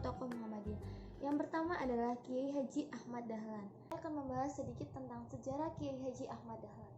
tokoh-tokoh Muhammadiyah. Yang pertama adalah Kiai Haji Ahmad Dahlan. Saya akan membahas sedikit tentang sejarah Kiai Haji Ahmad Dahlan.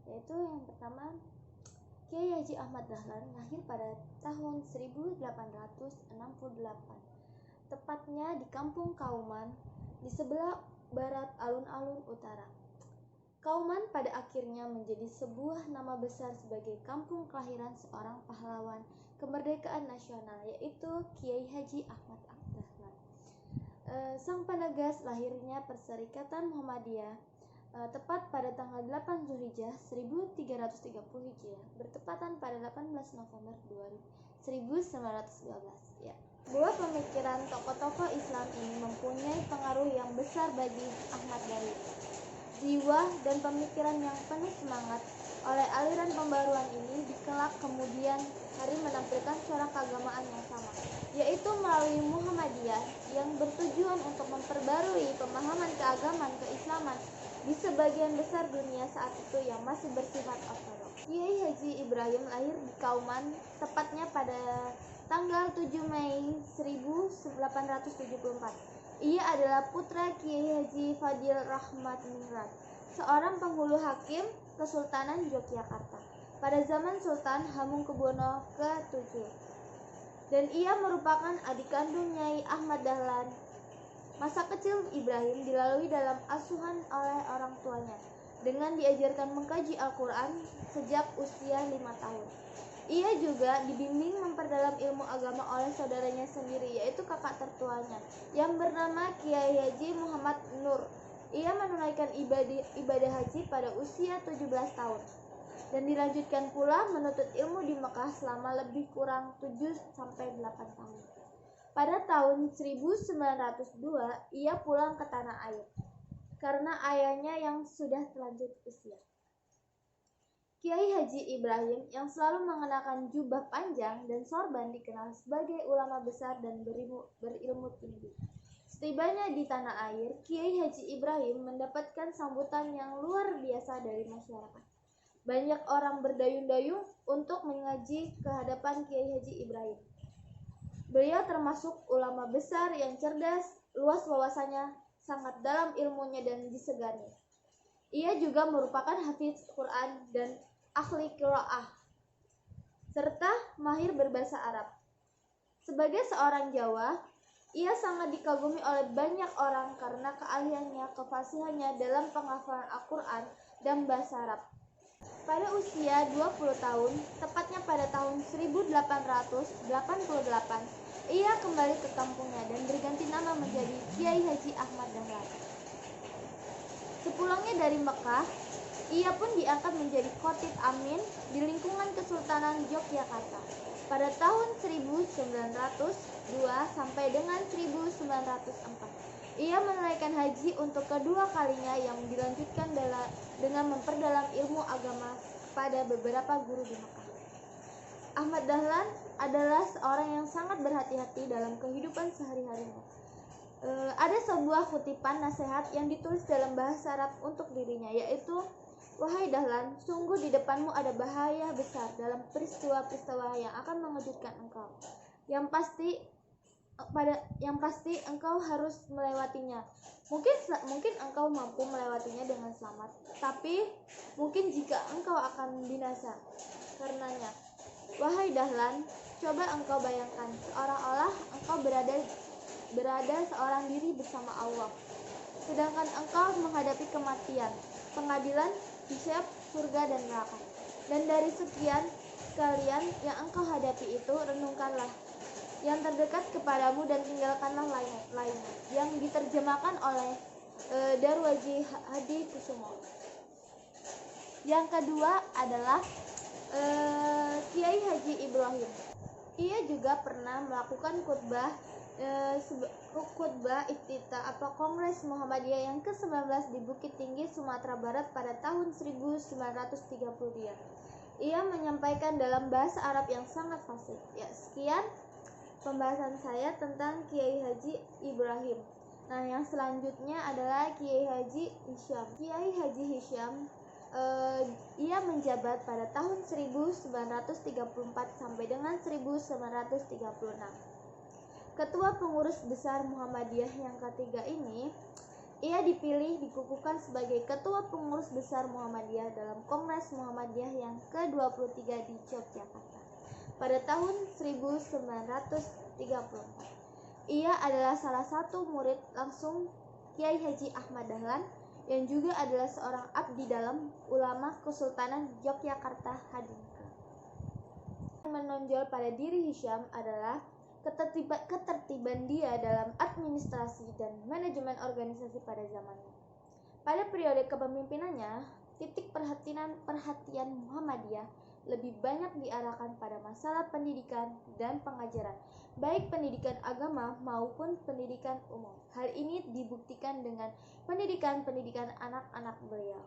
Yaitu yang pertama, Kiai Haji Ahmad Dahlan lahir pada tahun 1868, tepatnya di Kampung Kauman, di sebelah barat alun-alun utara. Kauman pada akhirnya menjadi sebuah nama besar sebagai kampung kelahiran seorang pahlawan kemerdekaan nasional, yaitu Kiai Haji Ahmad Dahlan. Sang penegas lahirnya Perserikatan Muhammadiyah tepat pada tanggal 8 Zulhijjah 1330 Hijriah, bertepatan pada 18 November 1912. Ya. Dua pemikiran tokoh-tokoh Islam ini mempunyai pengaruh yang besar bagi Ahmad Dahlan. Jiwa dan pemikiran yang penuh semangat oleh aliran pembaruan ini dikelak kemudian hari menampilkan corak keagamaan yang sama, yaitu melalui Muhammadiyah yang bertujuan untuk memperbarui pemahaman keagamaan keislaman di sebagian besar dunia saat itu yang masih bersifat ortodoks. Kiai Haji Ibrahim lahir di Kauman tepatnya pada tanggal 7 Mei 1874. Ia adalah putra Kiai Haji Fadil Rahmat Ningrat, seorang penghulu hakim Kesultanan Yogyakarta pada zaman Sultan Hamengkubuwono ke-7. Dan ia merupakan adik kandung Nyai Ahmad Dahlan. Masa kecil Ibrahim dilalui dalam asuhan oleh orang tuanya dengan diajarkan mengkaji Al-Quran sejak usia 5 tahun. Ia juga dibimbing memperdalam ilmu agama oleh saudaranya sendiri, yaitu kakak tertuanya yang bernama Kiai Haji Muhammad Nur. Ia menunaikan ibadah haji pada usia 17 tahun dan dilanjutkan pula menuntut ilmu di Mekah selama lebih kurang 7-8 tahun. Pada tahun 1902 ia pulang ke tanah air karena ayahnya yang sudah terlanjut usia. Kiai Haji Ibrahim yang selalu mengenakan jubah panjang dan sorban dikenal sebagai ulama besar dan berilmu tinggi. Setibanya di tanah air, Kiai Haji Ibrahim mendapatkan sambutan yang luar biasa dari masyarakat. Banyak orang berdayung-dayung untuk mengaji ke hadapan Kiai Haji Ibrahim. Beliau termasuk ulama besar yang cerdas, luas wawasannya, sangat dalam ilmunya dan disegani. Ia juga merupakan hafiz Quran dan ahli qiraah, serta mahir berbahasa Arab. Sebagai seorang Jawa, ia sangat dikagumi oleh banyak orang karena keahliannya, kefasihannya dalam penghafalan Al-Quran dan bahasa Arab. Pada usia 20 tahun, tepatnya pada tahun 1888, ia kembali ke kampungnya dan berganti nama menjadi Kiai Haji Ahmad Dahlan. Sepulangnya dari Mekah, ia pun diangkat menjadi Khatib Amin di lingkungan Kesultanan Yogyakarta pada tahun 1902 sampai dengan 1904. Ia menunaikan haji untuk kedua kalinya yang dilanjutkan dengan memperdalam ilmu agama pada beberapa guru di Mekah. Ahmad Dahlan adalah seorang yang sangat berhati-hati dalam kehidupan sehari-harinya. Ada sebuah kutipan nasihat yang ditulis dalam bahasa Arab untuk dirinya, yaitu, "Wahai Dahlan, sungguh di depanmu ada bahaya besar dalam peristiwa-peristiwa yang akan mengejutkan engkau. Yang pasti engkau harus melewatinya. Mungkin engkau mampu melewatinya dengan selamat, tapi mungkin jika engkau akan binasa karenanya. Wahai Dahlan, coba engkau bayangkan seolah-olah engkau berada seorang diri bersama Allah, sedangkan engkau menghadapi kematian, pengadilan, hisab, surga dan neraka. Dan dari sekian kalian yang engkau hadapi itu, renungkanlah yang terdekat kepadamu dan tinggalkanlah lainnya." Yang diterjemahkan oleh Darwaji Hadi Kusumo. Yang kedua adalah Kiai Haji Ibrahim. Ia juga pernah melakukan khutbah iftitah atau Kongres Muhammadiyah yang ke-19 di Bukit Tinggi, Sumatera Barat pada tahun 1930. Ia menyampaikan dalam bahasa Arab yang sangat fasih. Ya, sekian pembahasan saya tentang Kiai Haji Ibrahim. Nah, yang selanjutnya adalah Kiai Haji Hisham. Kiai Haji Hisham ia menjabat pada tahun 1934 sampai dengan 1936. Ketua Pengurus Besar Muhammadiyah yang ketiga ini, ia dipilih dikukuhkan sebagai Ketua Pengurus Besar Muhammadiyah dalam Kongres Muhammadiyah yang ke-23 di Yogyakarta pada tahun 1934. Ia adalah salah satu murid langsung Kiai Haji Ahmad Dahlan yang juga adalah seorang abdi dalam ulama Kesultanan Yogyakarta Hadiningrat. Yang menonjol pada diri Hisyam adalah ketertiban dia dalam administrasi dan manajemen organisasi pada zamannya. Pada periode kepemimpinannya, titik perhatian Muhammadiyah lebih banyak diarahkan pada masalah pendidikan dan pengajaran, baik pendidikan agama maupun pendidikan umum. Hal ini dibuktikan dengan pendidikan anak-anak beliau.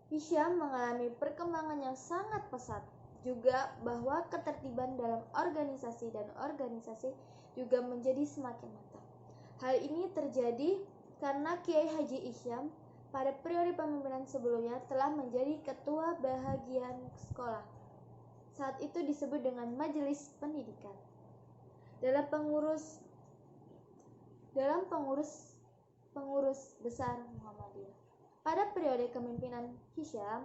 Hisyam mengalami perkembangan yang sangat pesat, juga bahwa ketertiban dalam organisasi juga menjadi semakin mantap. Hal ini terjadi karena Kiai Haji Hisyam pada periode pemimpinan sebelumnya telah menjadi ketua bahagian sekolah. Saat itu disebut dengan Majelis Pendidikan. Dalam pengurus besar Muhammadiyah. Pada periode kepemimpinan Hisyam,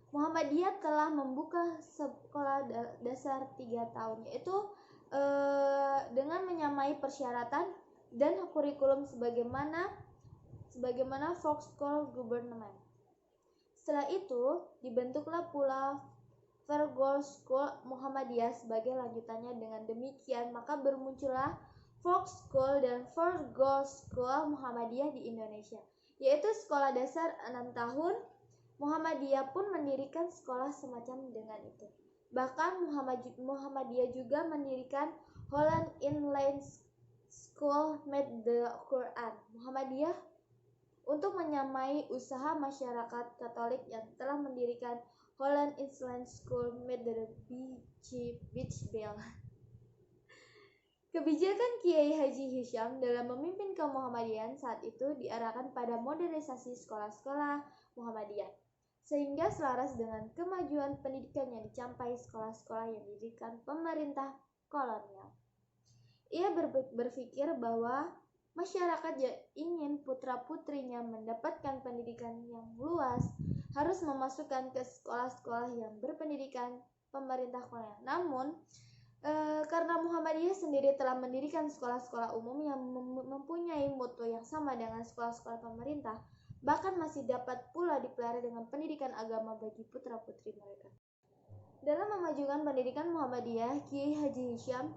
Muhammadiyah telah membuka sekolah dasar 3 tahun, yaitu dengan menyamai persyaratan dan kurikulum sebagaimana Folk School Government. Setelah itu, dibentuklah pula Folk School Muhammadiyah sebagai lanjutannya. Dengan demikian, maka bermuncullah Folk School dan Folk School Muhammadiyah di Indonesia, yaitu sekolah dasar 6 tahun. Muhammadiyah pun mendirikan sekolah semacam dengan itu. Bahkan Muhammadiyah juga mendirikan Holland Inland School Made the Quran Muhammadiyah untuk menyamai usaha masyarakat Katolik yang telah mendirikan Holland Inland School Made the Beach Bell. Kebijakan Kiai Haji Hisyam dalam memimpin kaum Muhammadiyan saat itu diarahkan pada modernisasi sekolah-sekolah Muhammadiyah, sehingga selaras dengan kemajuan pendidikan yang dicapai sekolah-sekolah yang didirikan pemerintah kolonial. Ia berpikir bahwa masyarakat yang ingin putra-putrinya mendapatkan pendidikan yang luas harus memasukkan ke sekolah-sekolah yang berpendidikan pemerintah kolonial. Namun, karena Muhammadiyah sendiri telah mendirikan sekolah-sekolah umum yang mempunyai mutu yang sama dengan sekolah-sekolah pemerintah, bahkan masih dapat pula dipelihara dengan pendidikan agama bagi putra-putri mereka. Dalam memajukan pendidikan Muhammadiyah, Kiai Haji Hisyam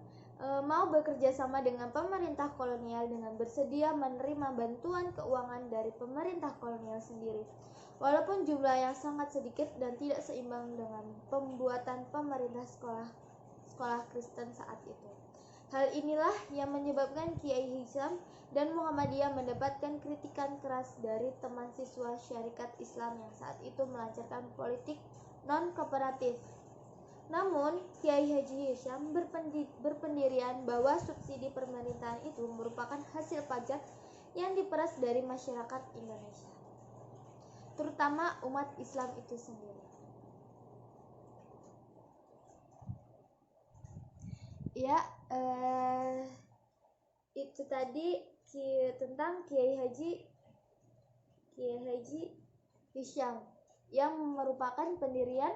mau bekerja sama dengan pemerintah kolonial dengan bersedia menerima bantuan keuangan dari pemerintah kolonial sendiri, walaupun jumlah yang sangat sedikit dan tidak seimbang dengan pembuatan pemerintah sekolah Kristen saat itu. Hal inilah yang menyebabkan Kiai Hisyam dan Muhammadiyah mendapatkan kritikan keras dari teman siswa Syarikat Islam yang saat itu melancarkan politik non-kooperatif. Namun, Kiai Haji Hisyam berpendirian bahwa subsidi pemerintahan itu merupakan hasil pajak yang diperas dari masyarakat Indonesia, terutama umat Islam itu sendiri. Ya, itu tadi tentang Kiai Haji Hisyam yang merupakan pendirian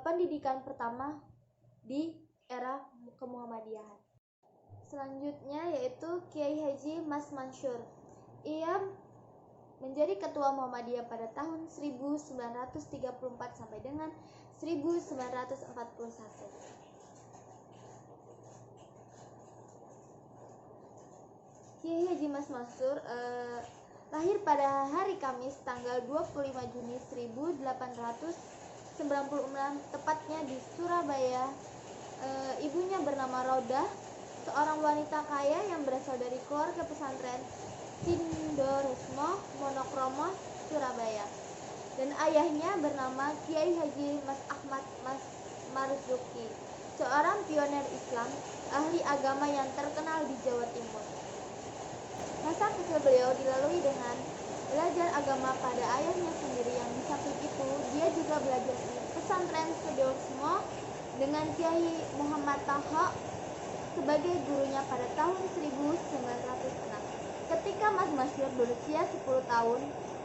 pendidikan pertama di era kemuhammadiyahan. Selanjutnya yaitu Kiai Haji Mas Mansur. Ia menjadi ketua Muhammadiyah pada tahun 1934 sampai dengan 1941. Kiai Haji Mas Mansur lahir pada hari Kamis tanggal 25 Juni 1896 tepatnya di Surabaya. Ibunya bernama Rodah, seorang wanita kaya yang berasal dari keluarga pesantren Sindoresmo Monokromo Surabaya, dan ayahnya bernama Kiai Haji Mas Ahmad Mas Marzuki, seorang pionir Islam, ahli agama yang terkenal di Jawa Timur. Masa kecil beliau dilalui dengan belajar agama pada ayahnya sendiri, yang di samping itu dia juga belajar di pesantren Sindoresmo dengan Kiai Muhammad Taha sebagai gurunya pada tahun 1906. Ketika Mas Masyur berusia 10 tahun,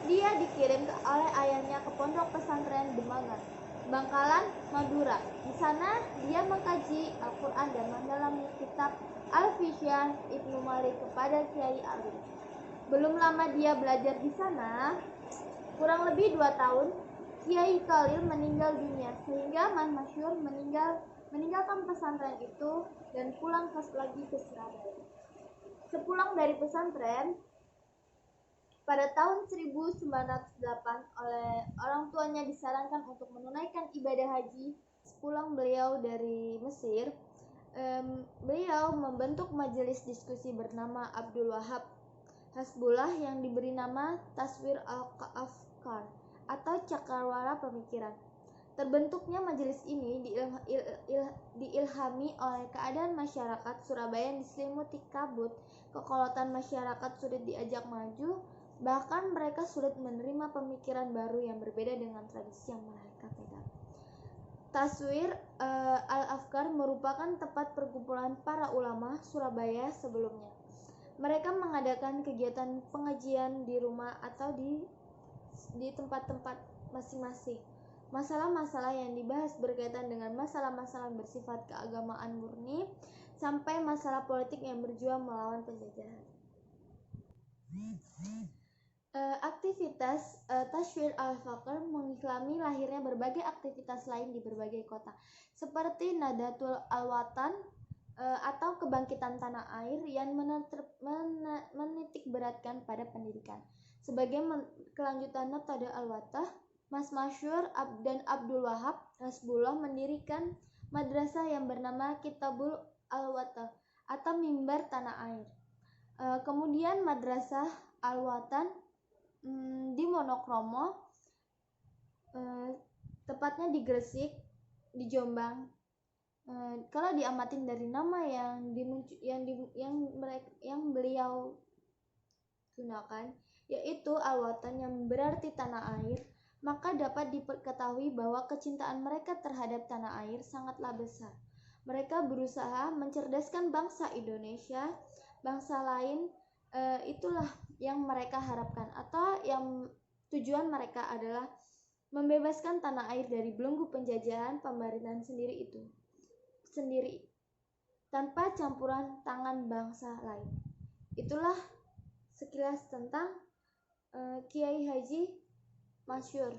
dia dikirim oleh ayahnya ke pondok pesantren Demangan, Bangkalan, Madura. Di sana dia mengkaji Al-Quran dan mendalami kitab Al-Fisyah Ibnu Malik kepada Kiai Alim. Belum lama dia belajar di sana, kurang lebih 2 tahun, Kiai Khalil meninggal dunia, sehingga Mas Masyur meninggalkan pesantren itu dan pulang lagi ke Surabaya. Sepulang dari pesantren, pada tahun 1908 oleh orang tuanya disarankan untuk menunaikan ibadah haji. Sepulang beliau dari Mesir, beliau membentuk majelis diskusi bernama Abdul Wahab Hasbullah yang diberi nama Taswir Al-Afkar atau Cakrawala Pemikiran. Terbentuknya majelis ini diilhami oleh keadaan masyarakat Surabaya yang diselimuti kabut, kekolotan masyarakat sulit diajak maju, bahkan mereka sulit menerima pemikiran baru yang berbeda dengan tradisi yang mereka pegang. Taswir Al-Afkar merupakan tempat perkumpulan para ulama Surabaya sebelumnya. Mereka mengadakan kegiatan pengajian di rumah atau di tempat-tempat masing-masing. Masalah-masalah yang dibahas berkaitan dengan masalah-masalah bersifat keagamaan murni sampai masalah politik yang berjuang melawan penjajahan. Aktivitas Taswir Al-Fakr mengiklami lahirnya berbagai aktivitas lain di berbagai kota, seperti Nadatul Al-Watan atau kebangkitan tanah air yang menitik beratkan pada pendidikan. Sebagai kelanjutan Nadatul Al-Watah, Mas Masyur dan Abdul Wahab Hasbullah mendirikan madrasah yang bernama Kitabul Al-Watah atau Mimbar Tanah Air. Kemudian Madrasah Al-Watan di Monokromo, tepatnya di Gresik, di Jombang. Kalau diamatin dari nama yang beliau gunakan, yaitu Al-Watan yang berarti tanah air, maka dapat diketahui bahwa kecintaan mereka terhadap tanah air sangatlah besar. Mereka berusaha mencerdaskan bangsa Indonesia, bangsa lain. Itulah yang mereka harapkan, atau yang tujuan mereka adalah membebaskan tanah air dari belenggu penjajahan pemerintahan sendiri tanpa campuran tangan bangsa lain. Itulah sekilas tentang Kiai Haji Masyur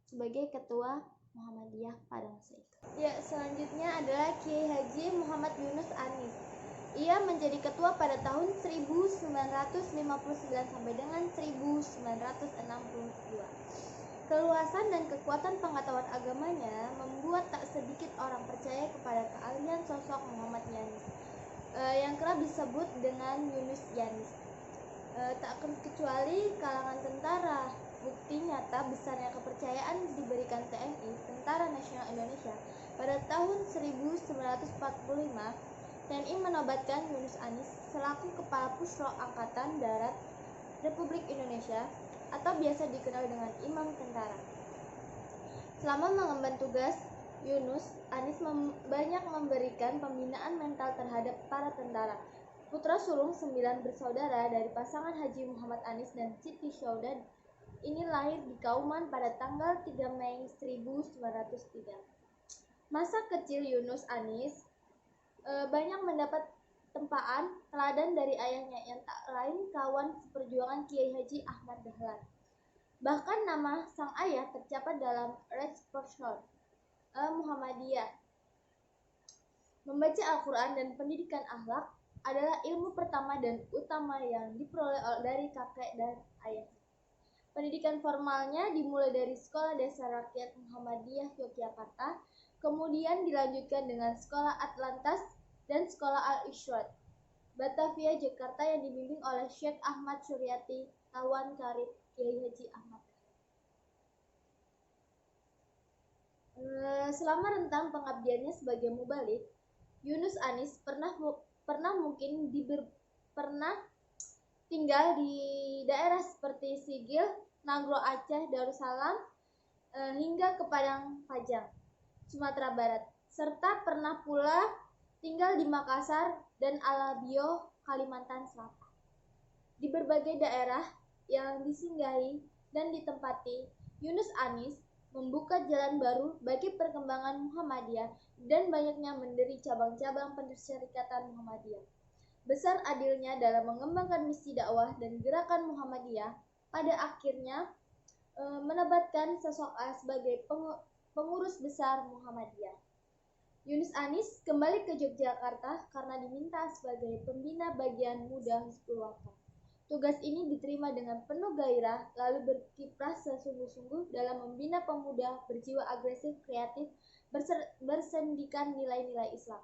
sebagai ketua Muhammadiyah pada masa itu. Ya, selanjutnya adalah Kiai Haji Muhammad Yunus Anis. Ia menjadi ketua pada tahun 1959 sampai dengan 1962. Keluasan dan kekuatan pengetahuan agamanya membuat tak sedikit orang percaya kepada keahlian sosok Muhammad Yanis, yang kerap disebut dengan Yunus Yanis. Tak kecuali kalangan tentara. Bukti nyata besarnya kepercayaan diberikan TNI, Tentara Nasional Indonesia. Pada tahun 1945, TNI menobatkan Yunus Anis selaku Kepala Pusro Angkatan Darat Republik Indonesia, atau biasa dikenal dengan Imam Tentara. Selama mengemban tugas, Yunus Anis banyak memberikan pembinaan mental terhadap para tentara. Putra sulung 9 bersaudara dari pasangan Haji Muhammad Anis dan Siti Syaudah ini lahir di Kauman pada tanggal 3 Mei 1903. Masa kecil Yunus Anis banyak mendapat tempaan teladan dari ayahnya yang tak lain kawan seperjuangan Kiai Haji Ahmad Dahlan. Bahkan nama sang ayah tercatat dalam Reksperson Muhammadiyah. Membaca Al-Quran dan pendidikan akhlak adalah ilmu pertama dan utama yang diperoleh dari kakek dan ayah. Pendidikan formalnya dimulai dari Sekolah Dasar Rakyat Muhammadiyah Yogyakarta, kemudian dilanjutkan dengan Sekolah Atlantas dan Sekolah Al-Ishrad Batavia Jakarta yang dibimbing oleh Syekh Ahmad Suryati, kawan karib Kiai Haji Ahmad. Selama rentang pengabdiannya sebagai mubalik, Yunus Anis pernah tinggal di daerah seperti Sigil, Nagro Aceh, Darussalam, hingga ke Padang Pajang, Sumatera Barat, serta pernah pula tinggal di Makassar dan Alabio, Kalimantan Selatan. Di berbagai daerah yang disinggahi dan ditempati, Yunus Anis membuka jalan baru bagi perkembangan Muhammadiyah dan banyaknya mendiri cabang-cabang perserikatan Muhammadiyah. Besar adilnya dalam mengembangkan misi dakwah dan gerakan Muhammadiyah, pada akhirnya menebatkan sosok A sebagai pengurus besar Muhammadiyah. Yunus Anis kembali ke Yogyakarta karena diminta sebagai pembina bagian muda Hizbul Waton. Tugas ini diterima dengan penuh gairah, lalu berkiprah sesungguh-sungguh dalam membina pemuda berjiwa agresif, kreatif, bersendikan nilai-nilai Islam.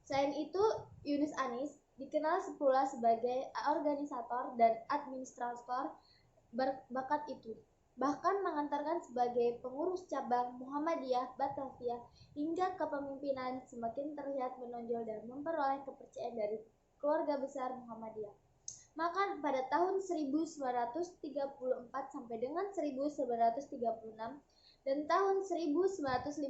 Selain itu, Yunus Anis dikenal pula sebagai organisator dan administrator berbakat itu. Bahkan mengantarkan sebagai pengurus cabang Muhammadiyah Batavia hingga kepemimpinan semakin terlihat menonjol dan memperoleh kepercayaan dari keluarga besar Muhammadiyah. Maka pada tahun 1934 sampai dengan 1936 dan tahun 1953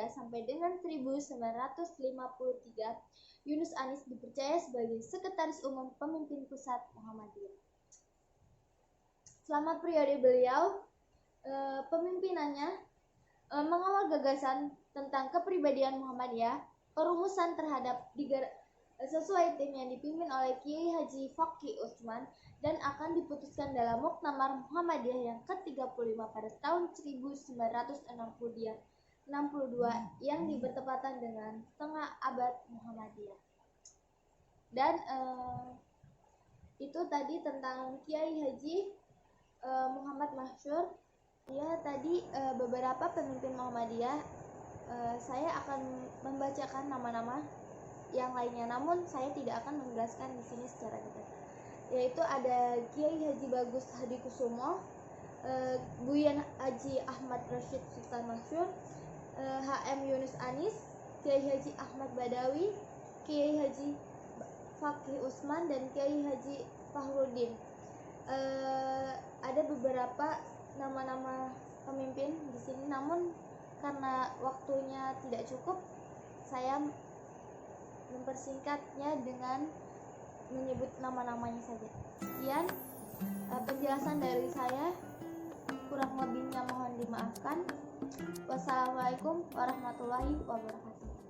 sampai dengan 1953, Yunus Anis dipercaya sebagai Sekretaris Umum Pemimpin Pusat Muhammadiyah. Selama periode beliau, pemimpinannya mengawal gagasan tentang kepribadian Muhammadiyah, perumusan terhadap sesuai tim yang dipimpin oleh Kiai Haji Fakih Usman dan akan diputuskan dalam Muktamar Muhammadiyah yang ke-35 pada tahun 1962 yang bertepatan dengan setengah abad Muhammadiyah. Dan itu tadi tentang Kiai Haji Muhammad Masyhur. Ya, tadi beberapa pemimpin Muhammadiyah. Saya akan membacakan nama-nama yang lainnya, namun saya tidak akan menjelaskan di sini secara detail. Yaitu ada Kiai Haji Bagus Hadikusumo, Buyan Haji Ahmad Rashid Sultan Masyhur, HM Yunus Anis, Kiai Haji Ahmad Badawi, Kiai Haji Fakih Usman, dan Kiai Haji Fahrudin. Ada beberapa nama-nama pemimpin di sini, namun karena waktunya tidak cukup, saya mempersingkatnya dengan menyebut nama-namanya saja. Sekian penjelasan dari saya, kurang lebihnya mohon dimaafkan. Wassalamualaikum warahmatullahi wabarakatuh.